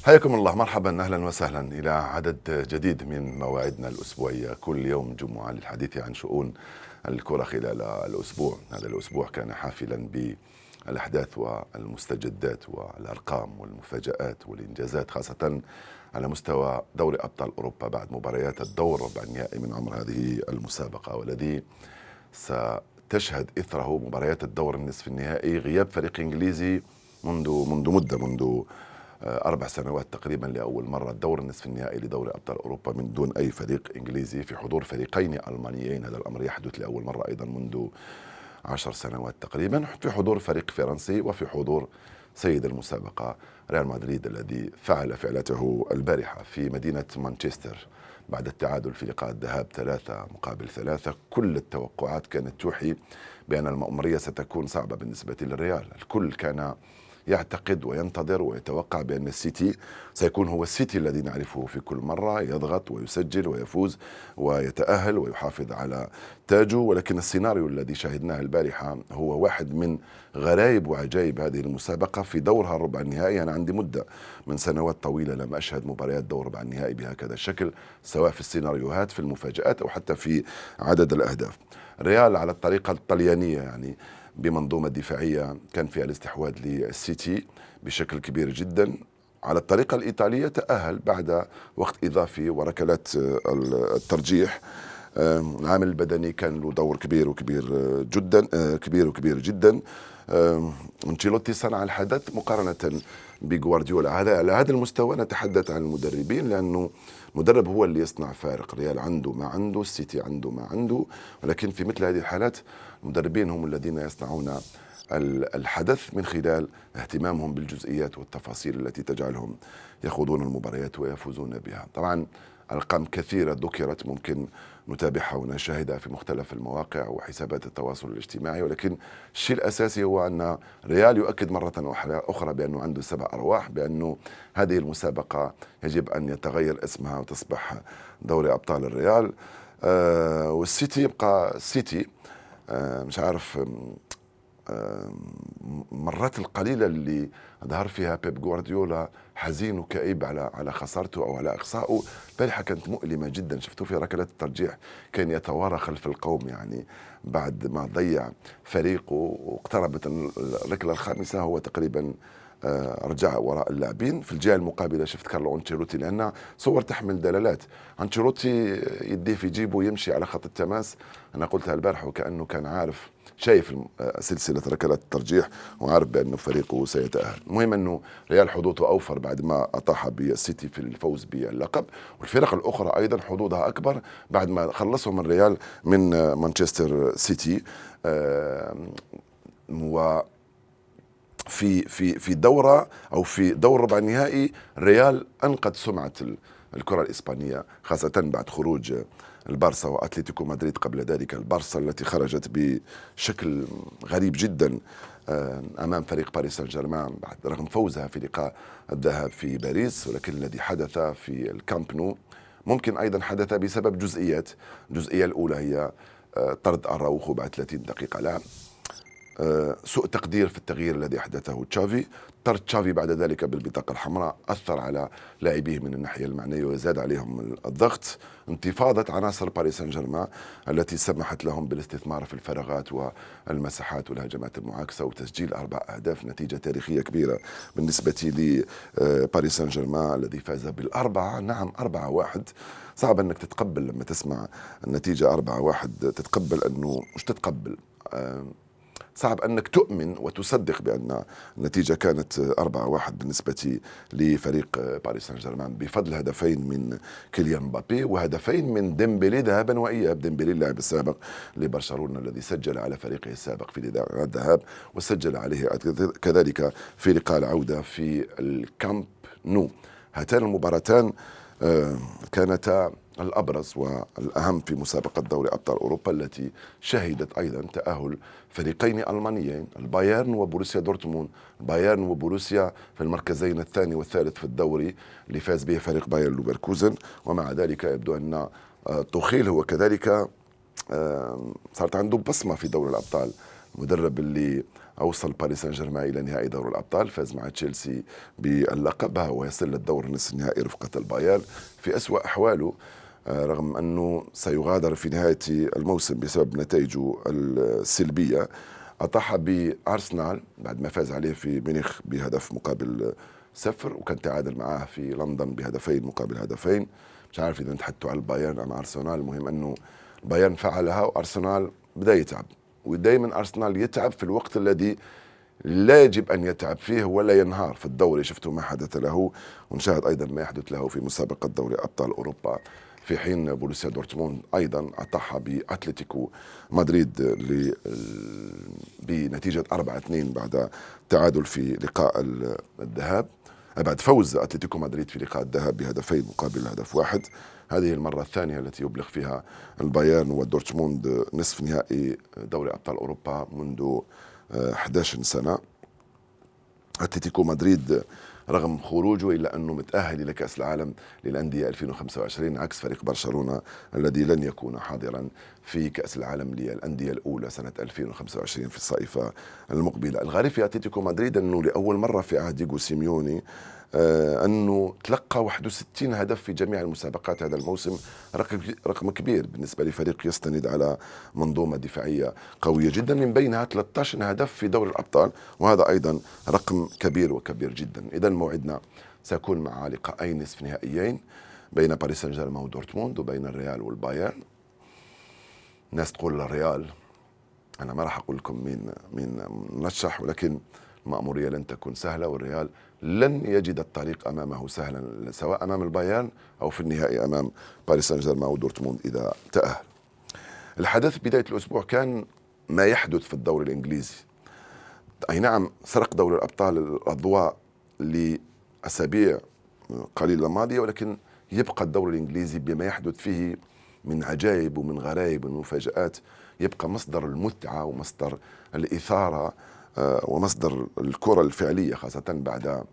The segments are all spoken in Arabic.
حياكم الله، مرحبا، اهلا وسهلا الى عدد جديد من مواعيدنا الاسبوعيه كل يوم جمعه للحديث عن شؤون الكره خلال الاسبوع. هذا الاسبوع كان حافلا بالاحداث والمستجدات والارقام والمفاجات والانجازات، خاصه على مستوى دوري ابطال اوروبا بعد مباريات الدور ربع النهائي من عمر هذه المسابقه، والذي ستشهد اثره مباريات الدور النصف النهائي غياب فريق انجليزي منذ 4 سنوات تقريبا، لأول مرة الدور النصف النهائي لدوري أبطال أوروبا من دون أي فريق إنجليزي في حضور فريقين ألمانيين. هذا الأمر يحدث لأول مرة أيضا منذ 10 سنوات تقريبا، في حضور فريق فرنسي وفي حضور سيد المسابقة ريال مدريد الذي فعل فعلته البارحة في مدينة مانشستر بعد التعادل في لقاء الذهاب 3-3. كل التوقعات كانت توحي بأن المأمورية ستكون صعبة بالنسبة للريال. الكل كان يعتقد وينتظر ويتوقع بأن السيتي سيكون هو السيتي الذي نعرفه في كل مرة، يضغط ويسجل ويفوز ويتأهل ويحافظ على تاجه. ولكن السيناريو الذي شاهدناه البارحة هو واحد من غرائب وعجائب هذه المسابقة في دورها الربع النهائي. أنا عندي مدة من سنوات طويلة لم أشهد مباريات دور ربع النهائي بهكذا الشكل، سواء في السيناريوهات في المفاجآت أو حتى في عدد الأهداف. ريال على الطريقة الطليانية، يعني بمنظومة دفاعية كان فيها الاستحواذ للسيتي بشكل كبير جدا. على الطريقة الإيطالية تأهل بعد وقت إضافي وركلات الترجيح. العامل البدني كان له دور كبير وكبير جدا. أنشيلوتي صنع الحدث مقارنة بجوارديولا. على هذا المستوى نتحدث عن المدربين، لأنه المدرب هو اللي يصنع فارق. ريال عنده ما عنده، السيتي عنده ما عنده، ولكن في مثل هذه الحالات المدربين هم الذين يصنعون الحدث من خلال اهتمامهم بالجزئيات والتفاصيل التي تجعلهم يخوضون المباريات ويفوزون بها. طبعا أرقام كثيرة ذكرت ممكن نتابعها ونشاهدها في مختلف المواقع وحسابات التواصل الاجتماعي، ولكن الشيء الأساسي هو أن ريال يؤكد مرة أخرى بأنه عنده 7 أرواح، بأنه هذه المسابقة يجب أن يتغير اسمها وتصبح دوري أبطال الريال. والسيتي يبقى السيتي. مش عارف، مرات القليلة اللي ظهر فيها بيب جوارديولا حزين وكئيب على خسارته أو على إقصائه، البارحة كانت مؤلمة جدا. شفتوا في ركلات الترجيح كان يتوارى خلف القوم، يعني بعد ما ضيع فريقه واقتربت الركلة الخامسة هو تقريبا رجع وراء اللاعبين. في الجهة المقابلة شفت كارلو أنشيلوتي، لأن صور تحمل دلالات. أنشيلوتي يديه في جيبه يمشي على خط التماس، أنا قلتها البارحة، وكأنه كان عارف، شايف سلسلة ركلات الترجيح وعارف بأنه فريقه سيتأهل. المهم أنه ريال حظوظه أوفر بعد ما أطاح بالسيتي في الفوز باللقب، والفرق الأخرى أيضا حظوظها أكبر بعد ما خلصهم الريال من مانشستر سيتي. و في دورة أو في دور ربع النهائي ريال أنقذ سمعة الكرة الإسبانية، خاصة بعد خروج البارسا وأتلتيكو مدريد. قبل ذلك البارسا التي خرجت بشكل غريب جدا أمام فريق باريس سان جيرمان رغم فوزها في لقاء الذهاب في باريس. ولكن الذي حدث في الكامب نو ممكن أيضا حدث بسبب جزئيات. الجزئية الأولى هي طرد أراوخو بعد 30 دقيقة لعب، سوء تقدير في التغيير الذي أحدثه تشافي. طرد تشافي بعد ذلك بالبطاقة الحمراء أثر على لاعبيه من الناحية المعنوية وزاد عليهم الضغط. انتفاضة عناصر باريس سان جيرمان التي سمحت لهم بالاستثمار في الفراغات والمساحات والهجمات المعاكسة وتسجيل 4 أهداف، نتيجة تاريخية كبيرة بالنسبة لباريس سان جيرمان الذي فاز بالأربعة. نعم 4-1. صعب أنك تتقبل لما تسمع النتيجة 4-1، تتقبل أنه مش تتقبل، صعب أنك تؤمن وتصدق بأن النتيجة كانت 4-1 بالنسبة لفريق باريس سان جيرمان، بفضل هدفين من كيليان مبابي وهدفين من ديمبلي ذهابا وإياب. ديمبلي اللاعب السابق لبرشلونة الذي سجل على فريقه السابق في الذهاب وسجل عليه كذلك في لقاء العودة في الكامب نو. هاتان المباراتان كانتا الأبرز والأهم في مسابقة دوري أبطال أوروبا التي شهدت أيضا تأهل فريقين ألمانيين، البايرن وبروسيا دورتموند. البايرن وبروسيا في المركزين الثاني والثالث في الدوري اللي فاز به فريق بايرن لوفركوزن. ومع ذلك يبدو أن توخيل هو كذلك صارت عنده بصمة في دوري الأبطال المدرب اللي أوصل باريس سان جيرمان إلى نهائي دوري الأبطال، فاز مع تشيلسي باللقب ويصل للدور نصف النهائي رفقة البايرن في أسوأ أحواله، رغم أنه سيغادر في نهاية الموسم بسبب نتائجه السلبية. أطاح بأرسنال بعد ما فاز عليه في ميونخ بهدف مقابل 0، وكان تعادل معاه في لندن بهدفين مقابل هدفين. مش عارف إذا تحدثوا على البايرن أم أرسنال، المهم أنه البايرن فعلها وأرسنال بدأ يتعب، ودائما أرسنال يتعب في الوقت الذي لا يجب أن يتعب فيه ولا ينهار في الدوري. شفتوا ما حدث له، ونشاهد أيضا ما يحدث له في مسابقة دوري أبطال أوروبا، في حين بروسيا دورتموند أيضا أطاح بأتلتيكو مدريد بنتيجة 4-2 بعد تعادل في لقاء الذهاب، بعد فوز أتلتيكو مدريد في لقاء الذهاب بهدفين مقابل هدف واحد. هذه المرة الثانية التي يبلغ فيها البايرن ودورتموند نصف نهائي دوري أبطال أوروبا منذ 11 سنة. أتلتيكو مدريد رغم خروجه إلا أنه متأهل إلى كأس العالم للأندية 2025، عكس فريق برشلونة الذي لن يكون حاضرا في كأس العالم للأندية الأولى سنة 2025 في الصيفة المقبلة. الغريب في أتلتيكو مدريد أنه لأول مرة في عهد ديغو سيميوني أنه تلقى 61 هدف في جميع المسابقات هذا الموسم، رقم كبير بالنسبة لفريق يستند على منظومة دفاعية قوية جدا، من بينها 13 هدف في دوري الأبطال، وهذا أيضا رقم كبير وكبير جدا. إذا موعدنا سيكون مع لقاءين نصف نهائيين بين باريس سان جيرمان ودورتموند، وبين الريال والبايرن. الناس تقول الريال، أنا ما راح أقول لكم مين مرشح، ولكن المأمورية لن تكون سهلة، والريال لن يجد الطريق أمامه سهلا، سواء أمام البايرن أو في النهائي أمام باريس سان جيرمان ودورتموند إذا تأهل. الحدث بداية الأسبوع كان ما يحدث في الدوري الإنجليزي. أي نعم، سرق دوري الأبطال الأضواء لأسابيع قليلة ماضية، ولكن يبقى الدوري الإنجليزي بما يحدث فيه من عجائب ومن غرائب ومن مفاجآت، يبقى مصدر المتعة ومصدر الإثارة ومصدر الكرة الفعلية، خاصة بعد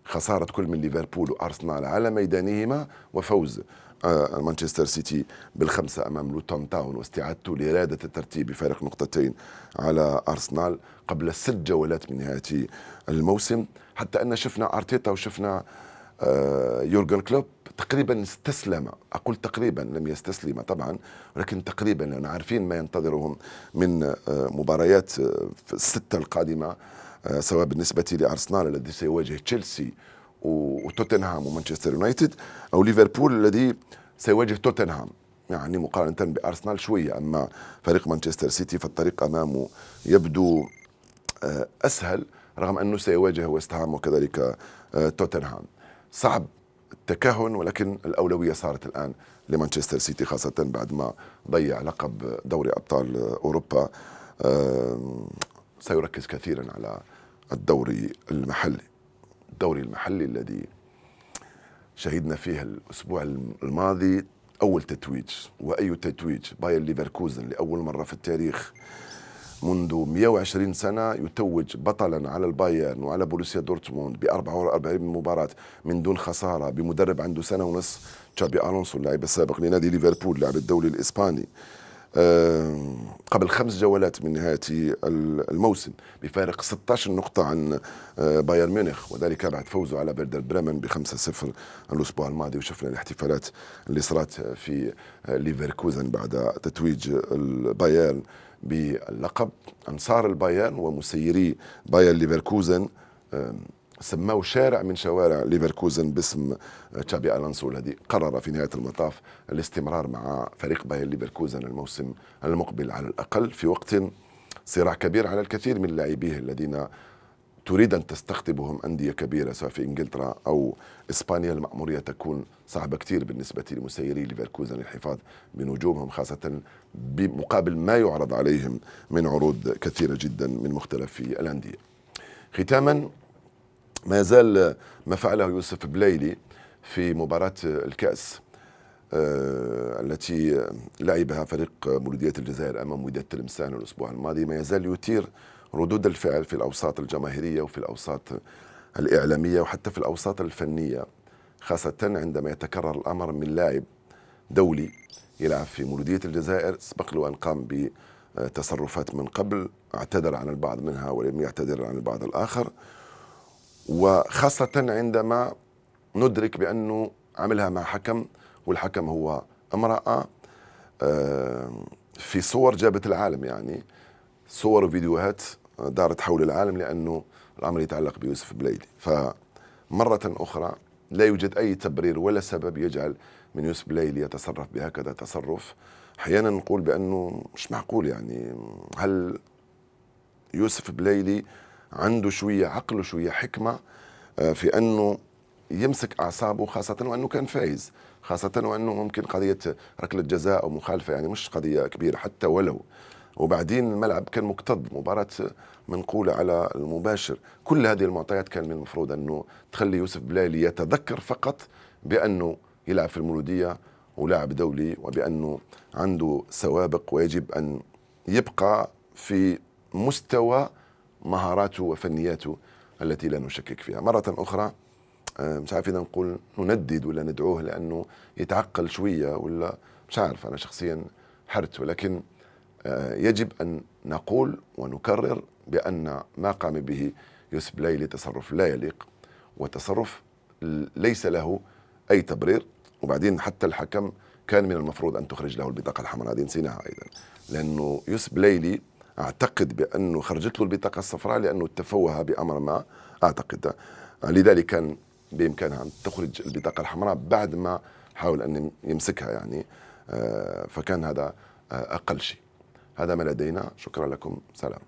خسارة كل من ليفربول وأرسنال على ميدانهما، وفوز مانشستر سيتي بالخمسة أمام لوتون تاون، واستعادته لإرادة الترتيب بفارق نقطتين على أرسنال قبل 6 جولات من نهاية الموسم. حتى أن شفنا أرتيتا وشفنا يورغن كلوب تقريبا استسلم، أقول تقريبا، لم يستسلم طبعا، ولكن تقريبا، لأن عارفين ما ينتظرهم من مباريات الستة القادمة، سواء بالنسبة لأرسنال الذي سيواجه تشيلسي وتوتنهام ومانشستر يونايتد، أو ليفربول الذي سيواجه توتنهام. يعني مقارنة بأرسنال شوية، أما فريق مانشستر سيتي فالطريق أمامه يبدو أسهل، رغم أنه سيواجه ويست هام وكذلك توتنهام. صعب التكهن، ولكن الأولوية صارت الآن لمانشستر سيتي، خاصة بعد ما ضيع لقب دوري أبطال أوروبا. سيركز كثيرا على الدوري المحلي الذي شهدنا فيه الأسبوع الماضي أول تتويج، وأي تتويج، باير ليفركوزن لأول مرة في التاريخ منذ 120 سنة يتوج بطلا على البايرن وعلى بروسيا دورتموند ب44 مباراة من دون خسارة، بمدرب عنده سنة ونص، تشابي ألونسو اللاعب السابق لنادي ليفربول لاعب الدوري الإسباني، قبل 5 جولات من نهاية الموسم، بفارق 16 نقطة عن بايرن ميونخ، وذلك بعد فوزه على فيردر بريمن ب5-0 الأسبوع الماضي. وشفنا الاحتفالات اللي صارت في ليفركوزن بعد تتويج البايرن باللقب. أنصار البايرن ومسيري بايرن ليفركوزن سماه شارع من شوارع ليفركوزن باسم تشابي ألونسو، الذي قرر في نهاية المطاف الاستمرار مع فريق بايرن ليفركوزن الموسم المقبل، على الأقل في وقت صراع كبير على الكثير من لاعبيه الذين تريد أن تستقطبهم أندية كبيرة سواء في إنجلترا أو إسبانيا. المأمورية تكون صعبة كتير بالنسبة لمسيري ليفركوزن للحفاظ بنجومهم، خاصة بمقابل ما يعرض عليهم من عروض كثيرة جدا من مختلف الأندية. ختاما، ما زال ما فعله يوسف بلايلي في مباراة الكأس التي لعبها فريق مولودية الجزائر أمام وداد تلمسان الأسبوع الماضي، ما يزال يثير ردود الفعل في الأوساط الجماهيرية وفي الأوساط الإعلامية وحتى في الأوساط الفنية، خاصة عندما يتكرر الأمر من لاعب دولي يلعب في مولودية الجزائر، سبق له أن قام تصرفات من قبل، اعتذر عن البعض منها ولم يعتذر عن البعض الآخر، وخاصة عندما ندرك بأنه عملها مع حكم، والحكم هو امرأة، في صور جابت العالم، يعني صور وفيديوهات دارت حول العالم، لأنه الأمر يتعلق بيوسف بلايلي. فمرة أخرى لا يوجد أي تبرير ولا سبب يجعل من يوسف بلايلي يتصرف بهكذا تصرف. أحيانا نقول بأنه مش معقول، يعني هل يوسف بلايلي عنده شوية عقل وشوية حكمة في أنه يمسك أعصابه، خاصة وأنه كان فايز، خاصة وأنه ممكن قضية ركلة جزاء أو مخالفة، يعني مش قضية كبيرة حتى ولو. وبعدين الملعب كان مكتظ، مباراة منقولة على المباشر. كل هذه المعطيات كان من المفروض أنه تخلي يوسف بلايلي يتذكر فقط بأنه يلعب في المولودية ولاعب دولي، وبأنه عنده سوابق ويجب أن يبقى في مستوى مهاراته وفنياته التي لا نشكك فيها. مرة أخرى مش عارف إذا نقول نندد ولا ندعوه لأنه يتعقل شوية، ولا مش عارف، أنا شخصيا حرت، ولكن يجب أن نقول ونكرر بأن ما قام به يوسف بلايلي تصرف لا يليق، وتصرف ليس له أي تبرير. وبعدين حتى الحكم كان من المفروض أن تخرج له البطاقة الحمراء، هذه نسيناها أيضا، لأنه يوسف بلايلي أعتقد بأنه خرجت له البطاقة الصفراء لأنه تفوه بأمر ما، أعتقد لذلك كان بإمكانها أن تخرج البطاقة الحمراء بعد ما حاول أن يمسكها، يعني فكان هذا أقل شيء. هذا ما لدينا، شكرا لكم، سلام.